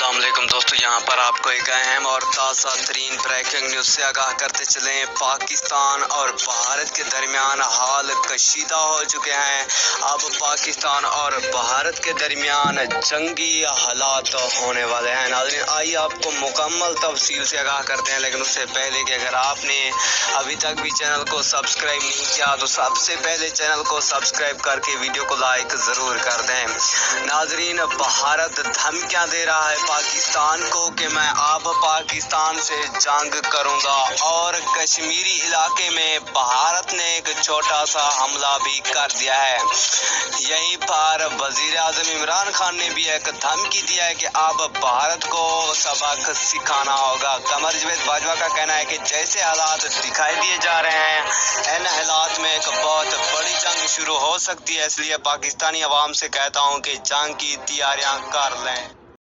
अस्सलामुअलैकुम दोस्तों, यहाँ पर आपको एक अहम और ताज़ा तरीन ब्रेकिंग न्यूज़ से आगाह करते चलें। पाकिस्तान और भारत के दरमियान हाल कशीदा हो चुके हैं। अब पाकिस्तान और भारत के दरमियान जंगी हालात होने वाले हैं। नाज़रीन, आइए आपको मुकम्मल तफसील से आगाह करते हैं, लेकिन उससे पहले कि अगर आपने अभी तक भी चैनल को सब्सक्राइब नहीं किया तो सबसे पहले चैनल को सब्सक्राइब करके वीडियो को लाइक ज़रूर कर दें। नाज़रीन, भारत धमकियाँ दे रहा है पाकिस्तान को कि मैं अब पाकिस्तान से जंग करूंगा, और कश्मीरी इलाके में भारत ने एक छोटा सा हमला भी कर दिया है। यहीं पर वजीर आजम इमरान खान ने भी एक धमकी दिया है कि अब भारत को सबक सिखाना होगा। कमर जावेद बाजवा का कहना है कि जैसे हालात दिखाई दिए जा रहे हैं, इन हालात में एक बहुत बड़ी जंग शुरू हो सकती है। इसलिए पाकिस्तानी अवाम से कहता हूं कि जंग की तैयारियां कर लें।